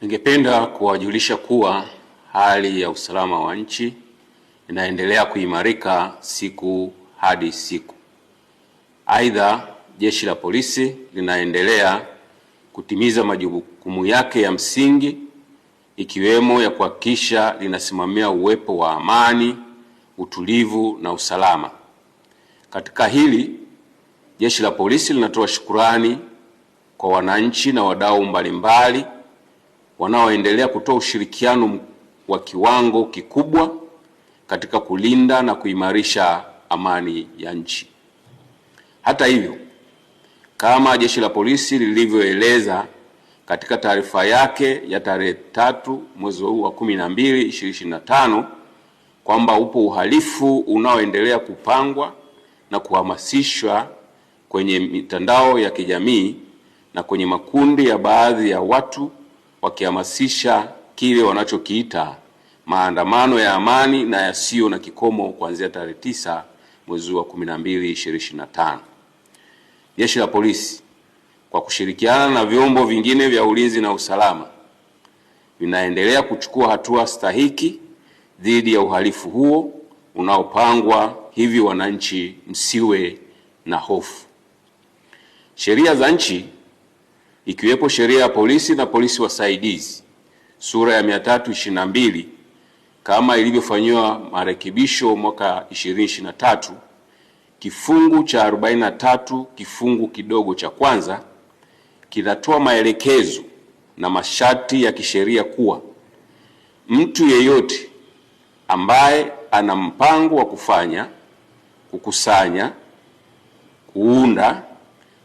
Ningependa kuwajulisha kuwa hali ya usalama wa nchi inaendelea kuimarika siku hadi siku. Aidha, Jeshi la Polisi linaendelea kutimiza majukumu yake ya msingi ikiwemo ya kuhakikisha linasimamia uwepo wa amani, utulivu na usalama. Katika hili, Jeshi la Polisi linatoa shukrani kwa wananchi na wadau mbalimbali wanaoendelea kutoa ushirikiano wa kiwango kikubwa katika kulinda na kuimarisha amani ya nchi. Hata hivyo, kama Jeshi la Polisi lilivyoeleza katika taarifa yake ya tarehe 3 mwezi wa 12 2025 kwamba upo uhalifu unaoendelea kupangwa na kuhamasishwa kwenye mitandao ya kijamii na kwenye makundi ya baadhi ya watu wakihamasisha kile wanachokiita maandamano ya amani na yasiyo na kikomo kuanzia tarehe 9 mwezi wa 12 2025. Jeshi la Polisi kwa kushirikiana na vyombo vingine vya ulinzi na usalama vinaendelea kuchukua hatua stahiki dhidi ya uhalifu huo unaopangwa, hivi wananchi msiwe na hofu. Sheria za nchi ikiwepo sheria ya polisi na polisi wasaidizi sura ya 322 kama ilivyofanywa marekebisho mwaka 2023 kifungu cha 43 kifungu kidogo cha kwanza kinatoa maelekezo na masharti ya kisheria kuwa mtu yeyote ambaye ana mpango wa kufanya, kukusanya, kuunda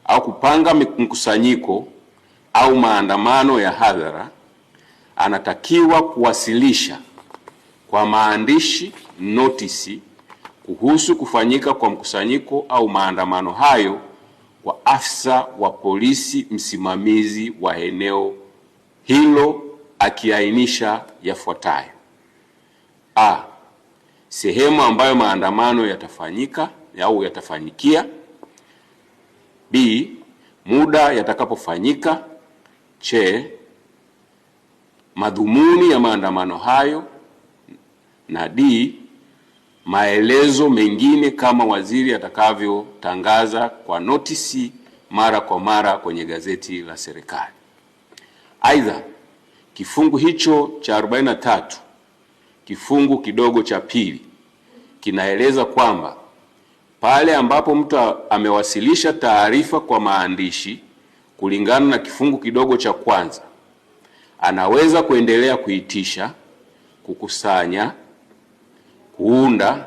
au kupanga mkusanyiko au maandamano ya hadhara anatakiwa kuwasilisha kwa maandishi notisi kuhusu kufanyika kwa mkusanyiko au maandamano hayo kwa afisa wa polisi msimamizi wa eneo hilo, akiainisha yafuatayo: A, sehemu ambayo maandamano yatafanyika au yatafanyikia; B, muda yatakapofanyika; C, madhumuni ya maandamano hayo; na D, maelezo mengine kama waziri atakavyotangaza kwa notisi mara kwa mara kwenye gazeti la serikali. Aidha, kifungu hicho cha 43 kifungu kidogo cha pili kinaeleza kwamba pale ambapo mtu amewasilisha taarifa kwa maandishi kulingana na kifungu kidogo cha kwanza, anaweza kuendelea kuitisha, kukusanya, kuunda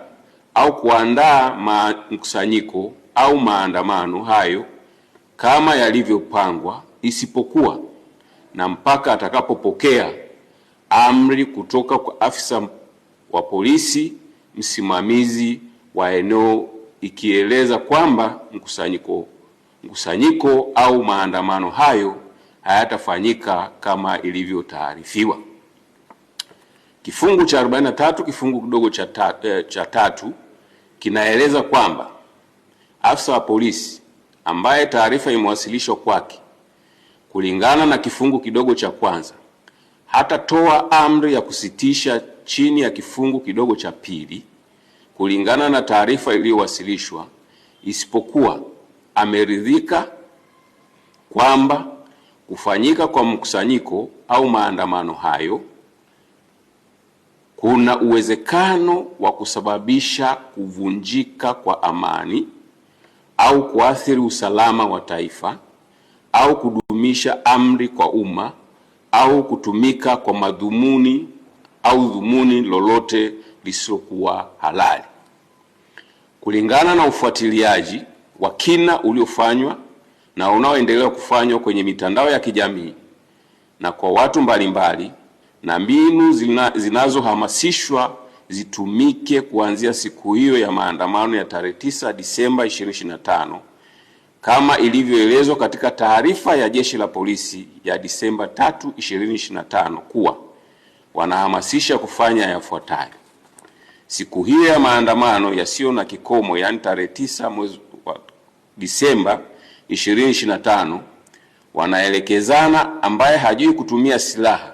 au kuandaa mkusanyiko au maandamano hayo kama yalivyopangwa, isipokuwa na mpaka atakapopokea amri kutoka kwa afisa wa polisi msimamizi wa eneo ikieleza kwamba mkusanyiko au maandamano hayo hayatafanyika kama ilivyotaarifiwa. Kifungu cha 43 kifungu kidogo cha tatu kinaeleza kwamba afisa wa polisi ambaye taarifa imewasilishwa kwake kulingana na kifungu kidogo cha kwanza hatatoa amri ya kusitisha chini ya kifungu kidogo cha pili kulingana na taarifa iliyowasilishwa, isipokuwa ameridhika kwamba kufanyika kwa mkusanyiko au maandamano hayo kuna uwezekano wa kusababisha kuvunjika kwa amani au kuathiri usalama wa taifa au kudumisha amri kwa umma au kutumika kwa madhumuni au dhumuni lolote lisilokuwa halali. Kulingana na ufuatiliaji wa kina uliofanywa na unaoendelea kufanywa kwenye mitandao ya kijamii na kwa watu mbalimbali, na mbinu zinazohamasishwa zitumike kuanzia siku hiyo ya maandamano ya tarehe 9 Disemba 2025 kama ilivyoelezwa katika taarifa ya Jeshi la Polisi ya Disemba 3 2025 kuwa wanahamasisha kufanya yafuatayo: siku hiyo ya maandamano yasiyo na kikomo, yani tarehe 9 mwezi wa Disemba 2025, wanaelekezana ambaye hajui kutumia silaha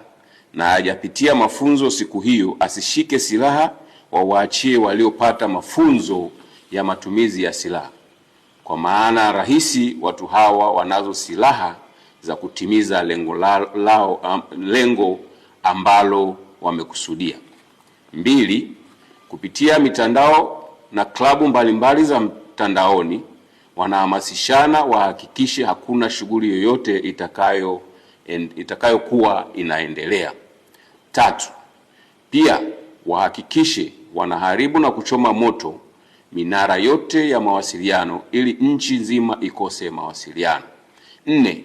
na hajapitia mafunzo siku hiyo asishike silaha, wawaachie waliopata mafunzo ya matumizi ya silaha, kwa maana rahisi watu hawa wanazo silaha za kutimiza lengo ambalo wamekusudia. 2. Kupitia mitandao na klabu mbalimbali za mtandaoni wanahamasishana wahakikishe hakuna shughuli yoyote itakayokuwa inaendelea. 3. Pia wahakikishe wanaharibu na kuchoma moto minara yote ya mawasiliano ili nchi nzima ikose mawasiliano. 4.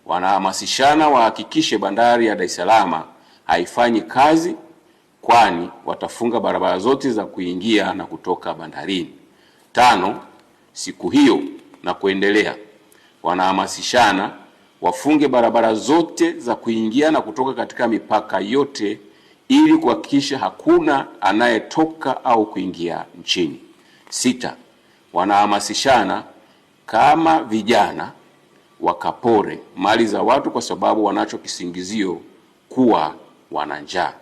Wanahamasishana wahakikishe bandari ya Dar es Salaam haifanyi kazi, kwani watafunga barabara zote za kuingia na kutoka bandarini. 5. Siku hiyo na kuendelea wanahamasishana wafunge barabara zote za kuingia na kutoka katika mipaka yote ili kuhakikisha hakuna anayetoka au kuingia nchini. 6. Wanahamasishana kama vijana wakapore mali za watu kwa sababu wanacho kisingizio kuwa wana njaa.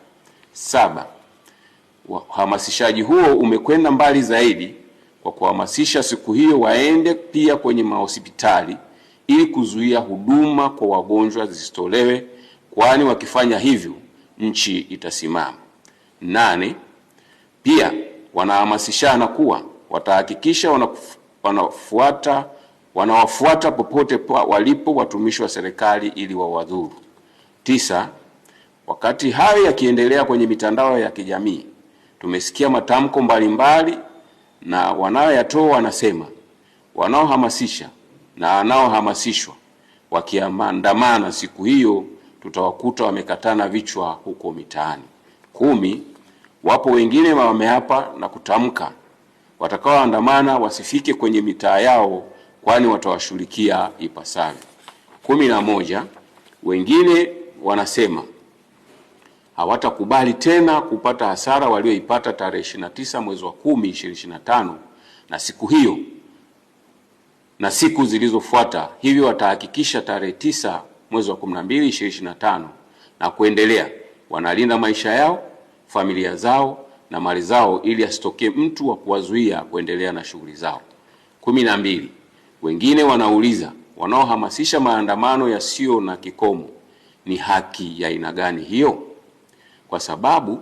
7. Uhamasishaji huo umekwenda mbali zaidi kwa kuhamasisha siku hiyo waende pia kwenye mahospitali ili kuzuia huduma kwa wagonjwa zisitolewe, kwani wakifanya hivyo nchi itasimama. 8. Pia wanahamasishana kuwa watahakikisha wanawafuata popote walipo watumishi wa serikali ili wawadhuru. 9. Wakati hayo yakiendelea kwenye mitandao ya kijamii, tumesikia matamko mbalimbali na wanaoyatoa wanasema wanaohamasisha na wanaohamasishwa wakiandamana siku hiyo tutawakuta wamekatana vichwa huko mitaani. 10. Wapo wengine wameapa na kutamka watakaoandamana wasifike kwenye mitaa yao, kwani watawashughulikia ipasavyo. 11. Wengine wanasema hawatakubali tena kupata hasara walioipata tarehe 29 mwezi wa 10 2025 na siku hiyo na siku zilizofuata, hivyo watahakikisha tarehe 9 mwezi wa 12 2025 na kuendelea wanalinda maisha yao, familia zao na mali zao ili asitokee mtu wa kuwazuia kuendelea na shughuli zao. 12. Wengine wanauliza wanaohamasisha maandamano yasiyo na kikomo ni haki ya aina gani hiyo? Kwa sababu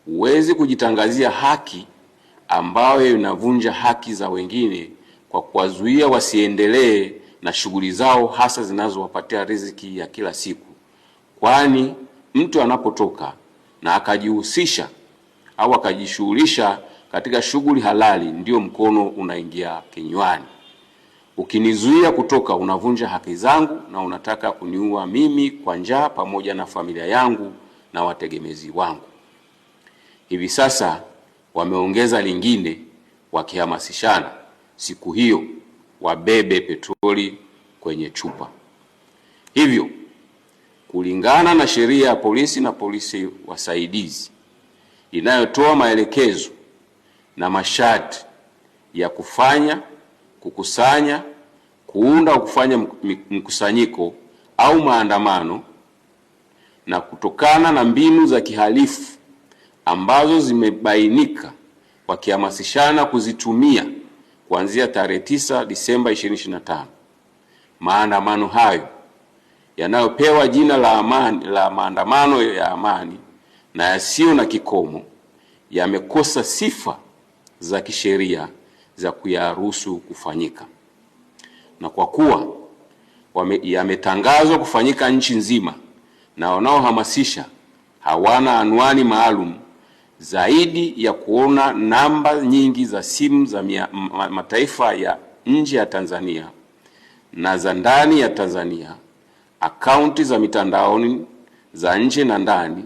huwezi kujitangazia haki ambayo inavunja haki za wengine kwa kuwazuia wasiendelee na shughuli zao hasa zinazowapatia riziki ya kila siku, kwani mtu anapotoka na akajihusisha au akajishughulisha katika shughuli halali ndio mkono unaingia kinywani. Ukinizuia kutoka unavunja haki zangu na unataka kuniua mimi kwa njaa pamoja na familia yangu na wategemezi wangu. Hivi sasa wameongeza lingine wakihamasishana siku hiyo wabebe petroli kwenye chupa. Hivyo kulingana na sheria ya polisi na polisi wasaidizi inayotoa maelekezo na masharti ya kufanya, kukusanya, kuunda au kufanya mkusanyiko au maandamano, na kutokana na mbinu za kihalifu ambazo zimebainika wakihamasishana kuzitumia kuanzia tarehe 9 Disemba 2025, maandamano hayo yanayopewa jina la maandamano ya amani na yasiyo na kikomo yamekosa sifa za kisheria za kuyaruhusu kufanyika, na kwa kuwa yametangazwa kufanyika nchi nzima na wanaohamasisha hawana anwani maalum zaidi ya kuona namba nyingi za simu za mataifa ya nje ya Tanzania na za ndani ya Tanzania, akaunti za mitandaoni za nje na ndani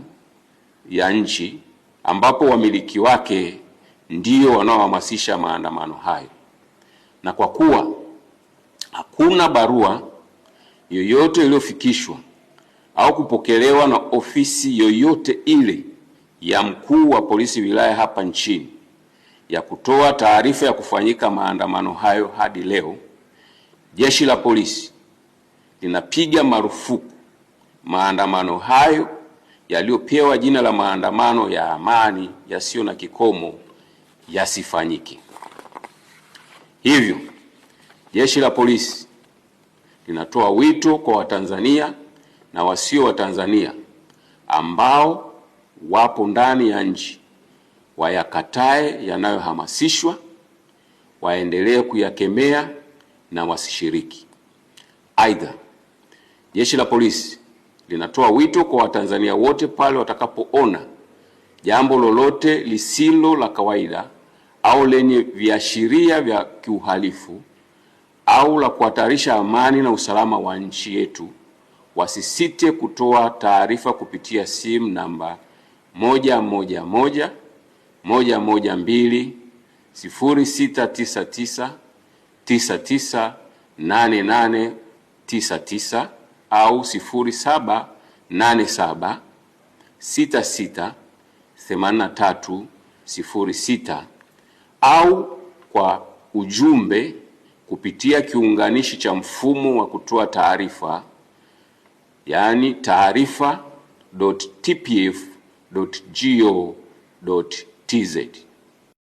ya nchi ambapo wamiliki wake ndio wanaohamasisha maandamano hayo, na kwa kuwa hakuna barua yoyote iliyofikishwa au kupokelewa na ofisi yoyote ile ya mkuu wa polisi wilaya hapa nchini ya kutoa taarifa ya kufanyika maandamano hayo hadi leo, Jeshi la Polisi linapiga marufuku maandamano hayo yaliyopewa jina la maandamano ya amani yasiyo na kikomo yasifanyike. Hivyo, Jeshi la Polisi linatoa wito kwa Watanzania na wasio Watanzania ambao wapo ndani ya nchi wayakatae yanayohamasishwa, waendelee kuyakemea na wasishiriki. Aidha, Jeshi la Polisi linatoa wito kwa Watanzania wote pale watakapoona jambo lolote lisilo la kawaida au lenye viashiria vya kiuhalifu au la kuhatarisha amani na usalama wa nchi yetu, wasisite kutoa taarifa kupitia simu namba 111 112 0699 998899 au 0787 66 8306 au kwa ujumbe kupitia kiunganishi cha mfumo wa kutoa taarifa, yani taarifa.tpf.go.tz.